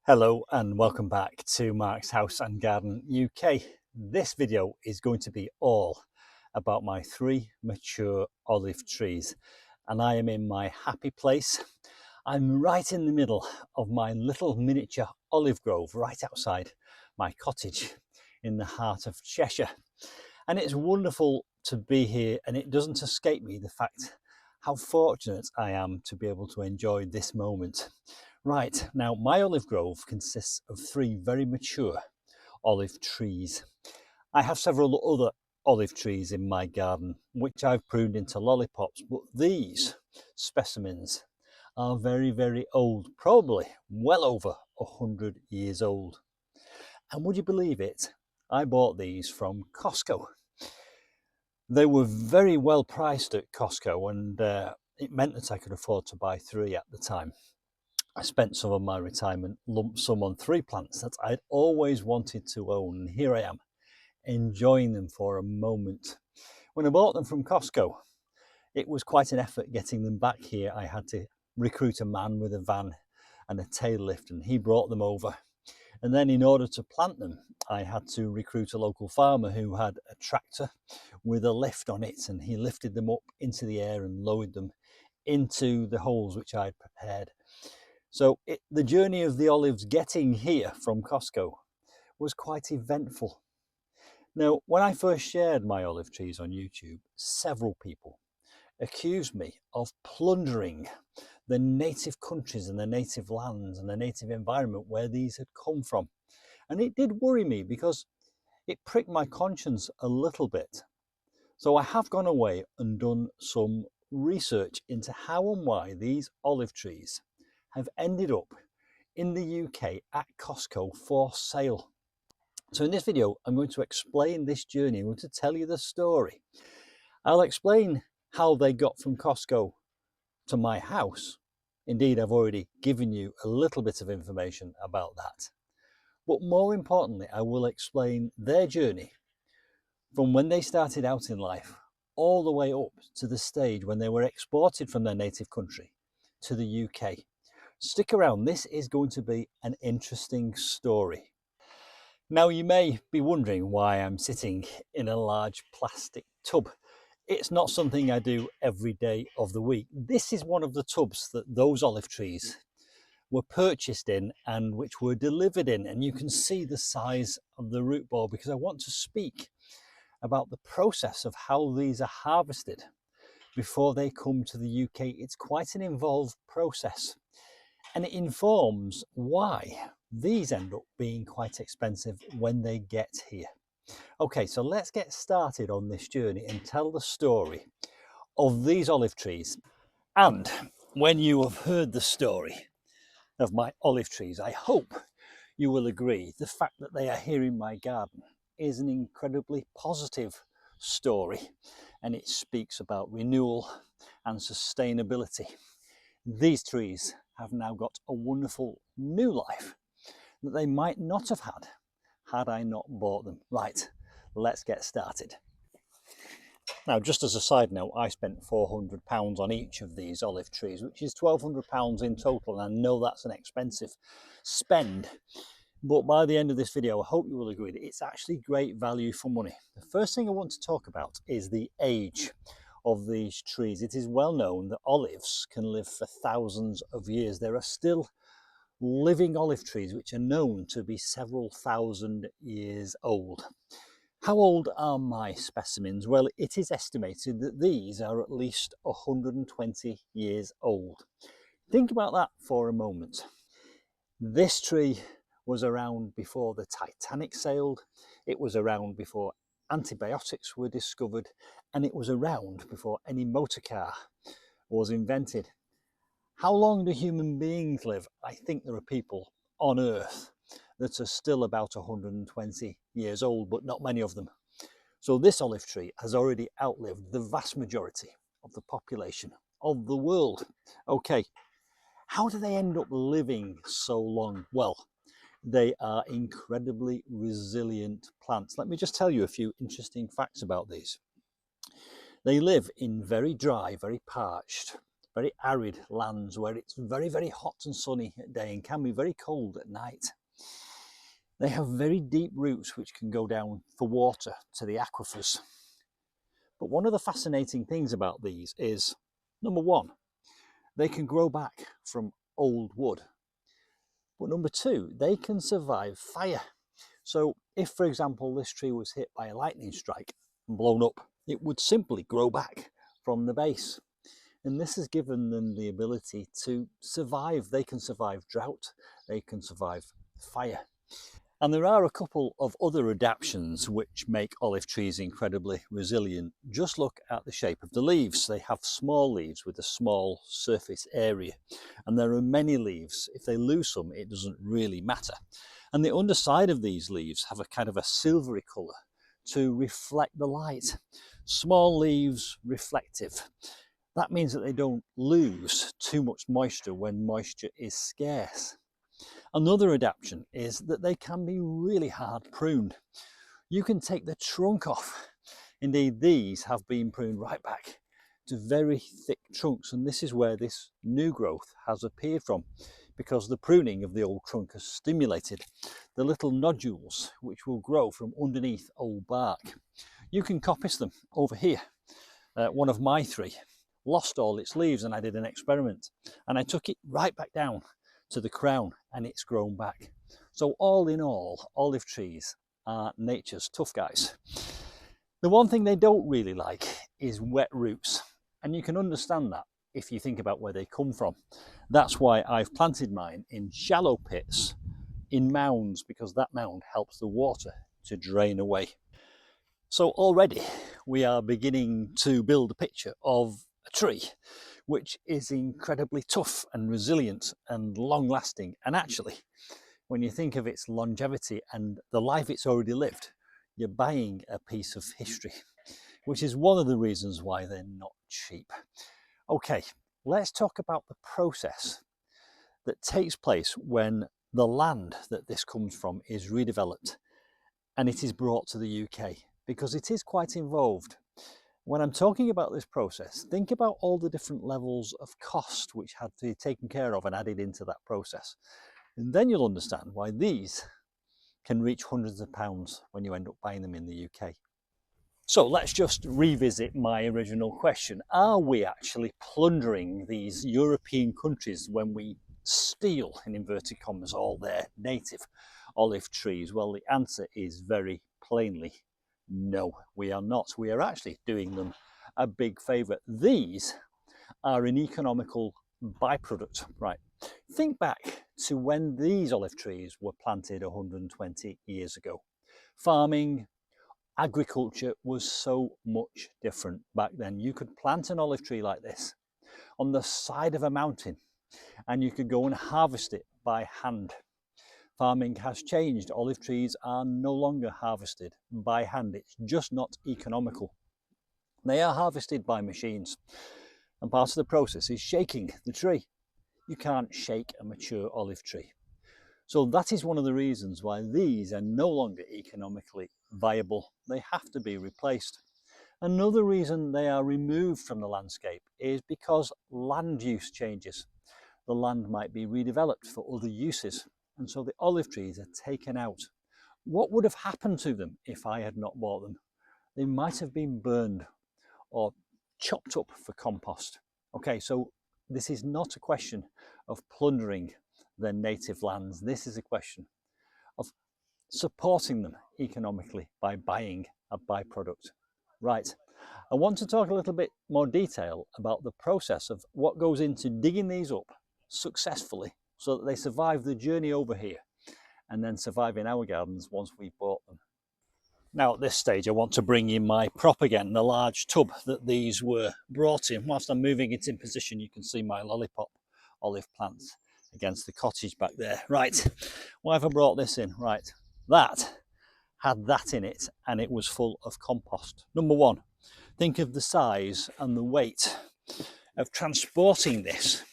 Hello and welcome back to Mark's House and Garden UK. This video is going to be all about my 3 mature olive trees, and I am in my happy place. I'm right in the middle of my little miniature olive grove right outside my cottage in the heart of Cheshire, and it's wonderful to be here, and it doesn't escape me the fact how fortunate I am to be able to enjoy this moment. Right, now my olive grove consists of 3 very mature olive trees. I have several other olive trees in my garden which I've pruned into lollipops, but these specimens are very old, probably well over 100 years old. And would you believe it? I bought these from Costco. They were very well priced at Costco, and it meant that I could afford to buy 3 at the time. I spent some of my retirement lump sum on 3 plants that I'd always wanted to own, and here I am, enjoying them for a moment. When I bought them from Costco, it was quite an effort getting them back here. I had to recruit a man with a van and a tail lift, and he brought them over. And then in order to plant them, I had to recruit a local farmer who had a tractor with a lift on it, and he lifted them up into the air and lowered them into the holes which I'd prepared. So the journey of the olives getting here from Costco was quite eventful. Now, when I first shared my olive trees on YouTube, several people accused me of plundering the native countries and the native lands and the native environment where these had come from. And it did worry me because it pricked my conscience a little bit. So I have gone away and done some research into how and why these olive trees have ended up in the UK at Costco for sale. So in this video, I'm going to explain this journey. I'm going to tell you the story. I'll explain how they got from Costco to my house. Indeed, I've already given you a little bit of information about that. But more importantly, I will explain their journey from when they started out in life all the way up to the stage when they were exported from their native country to the UK. Stick around, this is going to be an interesting story. Now, you may be wondering why I'm sitting in a large plastic tub. It's not something I do every day of the week. This is one of the tubs that those olive trees were purchased in and which were delivered in, and you can see the size of the root ball because I want to speak about the process of how these are harvested before they come to the UK. It's quite an involved process, and it informs why these end up being quite expensive when they get here. Okay, so let's get started on this journey and tell the story of these olive trees. And when you have heard the story of my olive trees, I hope you will agree the fact that they are here in my garden is an incredibly positive story, and it speaks about renewal and sustainability. These trees have now got a wonderful new life that they might not have had I not bought them. Right, let's get started. Now, just as a side note, I spent £400 on each of these olive trees, which is £1,200 in total, and I know that's an expensive spend. But by the end of this video, I hope you will agree that it's actually great value for money. The first thing I want to talk about is the age of these trees. It is well known that olives can live for thousands of years. There are still living olive trees which are known to be several thousand years old. How old are my specimens? Well, it is estimated that these are at least 120 years old. Think about that for a moment. This tree was around before the Titanic sailed, it was around before antibiotics were discovered, and it was around before any motor car was invented. How long do human beings live? I think there are people on Earth that are still about 120 years old, but not many of them. So this olive tree has already outlived the vast majority of the population of the world. Okay, how do they end up living so long? Well, they are incredibly resilient plants. Let me just tell you a few interesting facts about these. They live in very dry, very parched, very arid lands where it's very, very hot and sunny at day and can be very cold at night. They have very deep roots which can go down for water to the aquifers. But one of the fascinating things about these is, number one, they can grow back from old wood. But number two, they can survive fire. So if, for example, this tree was hit by a lightning strike and blown up, it would simply grow back from the base. And this has given them the ability to survive. They can survive drought, they can survive fire. And there are a couple of other adaptations which make olive trees incredibly resilient. Just look at the shape of the leaves. They have small leaves with a small surface area. And there are many leaves. If they lose some, it doesn't really matter. And the underside of these leaves have a kind of a silvery colour to reflect the light. Small leaves, reflective. That means that they don't lose too much moisture when moisture is scarce. Another adaptation is that they can be really hard pruned. You can take the trunk off. Indeed, these have been pruned right back to very thick trunks, and this is where this new growth has appeared from, because the pruning of the old trunk has stimulated the little nodules which will grow from underneath old bark. You can coppice them over here. One of my three lost all its leaves, and I did an experiment and I took it right back down to the crown and it's grown back. So all in all, olive trees are nature's tough guys. The one thing they don't really like is wet roots, and you can understand that if you think about where they come from. That's why I've planted mine in shallow pits, in mounds, because that mound helps the water to drain away. So already we are beginning to build a picture of a tree which is incredibly tough and resilient and long lasting. And actually, when you think of its longevity and the life it's already lived, you're buying a piece of history, which is one of the reasons why they're not cheap. Okay, let's talk about the process that takes place when the land that this comes from is redeveloped and it is brought to the UK, because it is quite involved. When I'm talking about this process, think about all the different levels of cost which had to be taken care of and added into that process. And then you'll understand why these can reach hundreds of pounds when you end up buying them in the UK. So let's just revisit my original question. Are we actually plundering these European countries when we steal, in inverted commas, all their native olive trees? Well, the answer is very plainly no, we are not. We are actually doing them a big favour. These are an economical byproduct, right? Think back to when these olive trees were planted 120 years ago. Farming, agriculture was so much different back then. You could plant an olive tree like this on the side of a mountain and you could go and harvest it by hand. Farming has changed. Olive trees are no longer harvested by hand. It's just not economical. They are harvested by machines. And part of the process is shaking the tree. You can't shake a mature olive tree. So that is one of the reasons why these are no longer economically viable. They have to be replaced. Another reason they are removed from the landscape is because land use changes. The land might be redeveloped for other uses, and so the olive trees are taken out. What would have happened to them if I had not bought them? They might have been burned or chopped up for compost. Okay, so this is not a question of plundering their native lands. This is a question of supporting them economically by buying a byproduct. Right, I want to talk a little bit more detail about the process of what goes into digging these up successfully so that they survive the journey over here and then survive in our gardens once we've bought them. Now at this stage I want to bring in my prop again, the large tub that these were brought in. Whilst I'm moving it in position, you can see my lollipop olive plants against the cottage back there. Right, why have I brought this in? Right, that had that in it and it was full of compost. Number one, think of the size and the weight of transporting this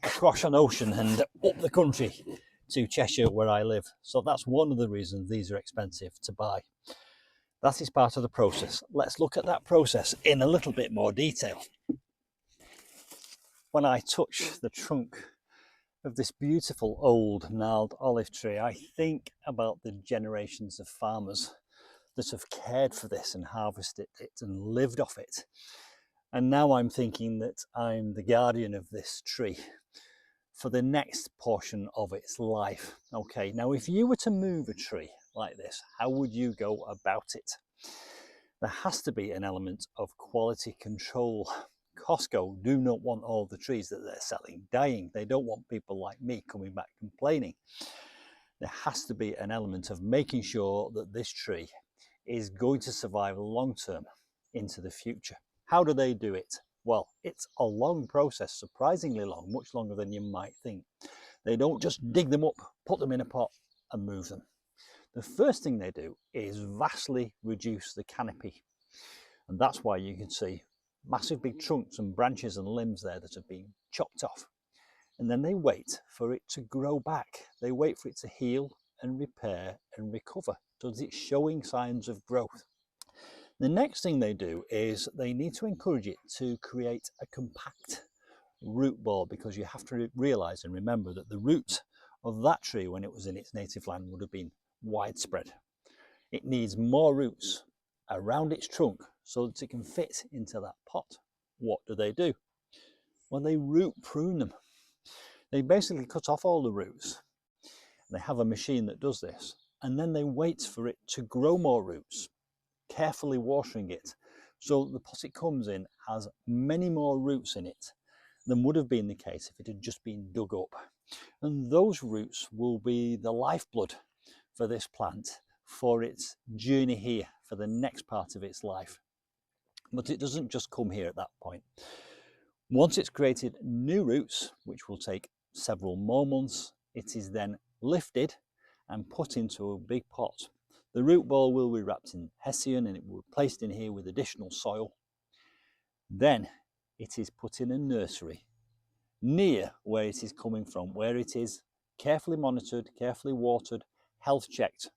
across an ocean and up the country to Cheshire where I live. So that's one of the reasons these are expensive to buy. That is part of the process. Let's look at that process in a little bit more detail. When I touch the trunk of this beautiful old gnarled olive tree, I think about the generations of farmers that have cared for this and harvested it and lived off it. And now I'm thinking that I'm the guardian of this tree for the next portion of its life. Okay, now if you were to move a tree like this, how would you go about it? There has to be an element of quality control. Costco do not want all the trees that they're selling dying. They don't want people like me coming back complaining. There has to be an element of making sure that this tree is going to survive long term into the future. How do they do it? Well, it's a long process, surprisingly long, much longer than you might think. They don't just dig them up, put them in a pot and move them. The first thing they do is vastly reduce the canopy. And that's why you can see massive big trunks and branches and limbs there that have been chopped off. And then they wait for it to grow back. They wait for it to heal and repair and recover so that it's showing signs of growth. The next thing they do is they need to encourage it to create a compact root ball, because you have to realise and remember that the root of that tree when it was in its native land would have been widespread. It needs more roots around its trunk so that it can fit into that pot. What do? Well, they root prune them. They basically cut off all the roots. They have a machine that does this, and then they wait for it to grow more roots, carefully watering it, so the pot it comes in has many more roots in it than would have been the case if it had just been dug up. And those roots will be the lifeblood for this plant for its journey here, for the next part of its life. But it doesn't just come here at that point. Once it's created new roots, which will take several more months, it is then lifted and put into a big pot. The root ball will be wrapped in hessian and it will be placed in here with additional soil. Then it is put in a nursery near where it is coming from, where it is carefully monitored, carefully watered, health checked,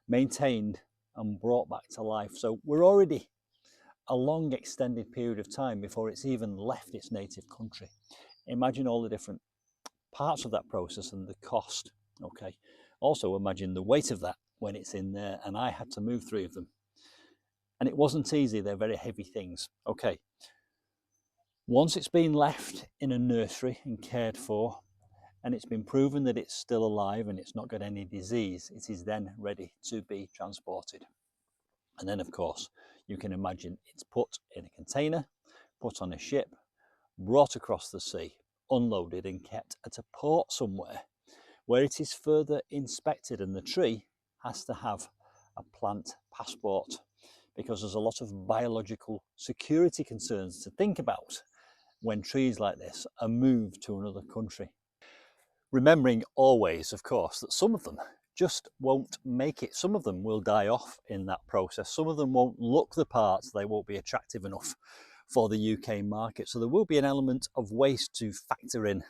maintained and brought back to life. So we're already a long extended period of time before it's even left its native country. Imagine all the different parts of that process and the cost. Okay, also imagine the weight of that when it's in there, and I had to move 3 of them and it wasn't easy. They're very heavy things. Okay, once it's been left in a nursery and cared for and it's been proven that it's still alive and it's not got any disease, it is then ready to be transported. And then of course you can imagine it's put in a container, put on a ship, brought across the sea, unloaded and kept at a port somewhere where it is further inspected. And the tree has to have a plant passport, because there's a lot of biological security concerns to think about when trees like this are moved to another country. Remembering always, of course, that some of them just won't make it. Some of them will die off in that process. Some of them won't look the part, they won't be attractive enough for the UK market. So there will be an element of waste to factor in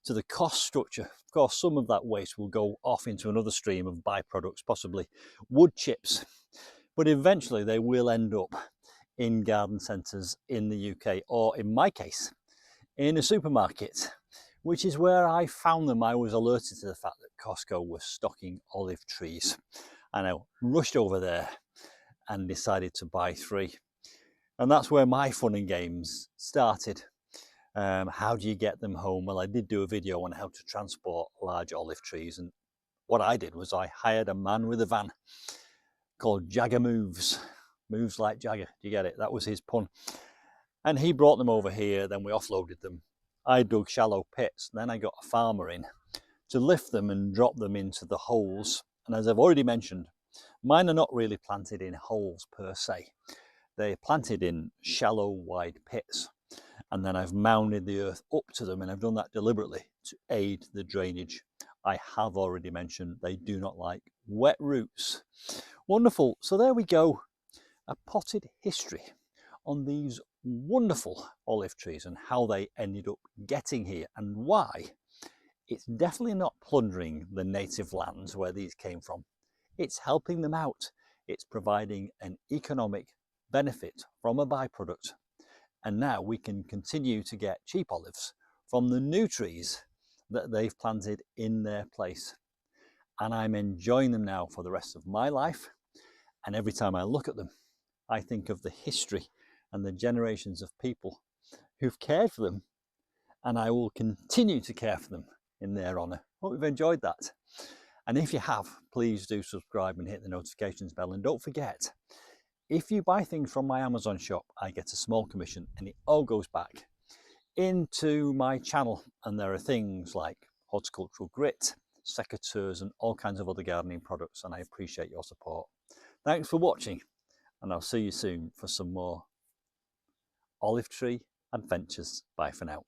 to the cost structure. Of course, some of that waste will go off into another stream of byproducts, possibly wood chips, but eventually they will end up in garden centres in the UK, or in my case, in a supermarket, which is where I found them. I was alerted to the fact that Costco was stocking olive trees, and I rushed over there and decided to buy 3. And that's where my fun and games started. How do you get them home? Well, I did do a video on how to transport large olive trees, and what I did was I hired a man with a van called Jagger Moves like Jagger. Do you get it? That was his pun. And he brought them over here, then we offloaded them. I dug shallow pits, then I got a farmer in to lift them and drop them into the holes. And as I've already mentioned, mine are not really planted in holes per se. They're planted in shallow, wide pits. And then I've mounded the earth up to them, and I've done that deliberately to aid the drainage. I have already mentioned they do not like wet roots. Wonderful. So there we go. A potted history on these wonderful olive trees and how they ended up getting here, and why it's definitely not plundering the native lands where these came from. It's helping them out. It's providing an economic benefit from a byproduct. And now we can continue to get cheap olives from the new trees that they've planted in their place. And I'm enjoying them now for the rest of my life. And every time I look at them, I think of the history and the generations of people who've cared for them, and I will continue to care for them in their honour. Hope you've enjoyed that. And if you have, please do subscribe and hit the notifications bell. And don't forget, if you buy things from my Amazon shop, I get a small commission, and it all goes back into my channel. And there are things like horticultural grit, secateurs, and all kinds of other gardening products, and I appreciate your support. Thanks for watching, and I'll see you soon for some more olive tree adventures. Bye for now.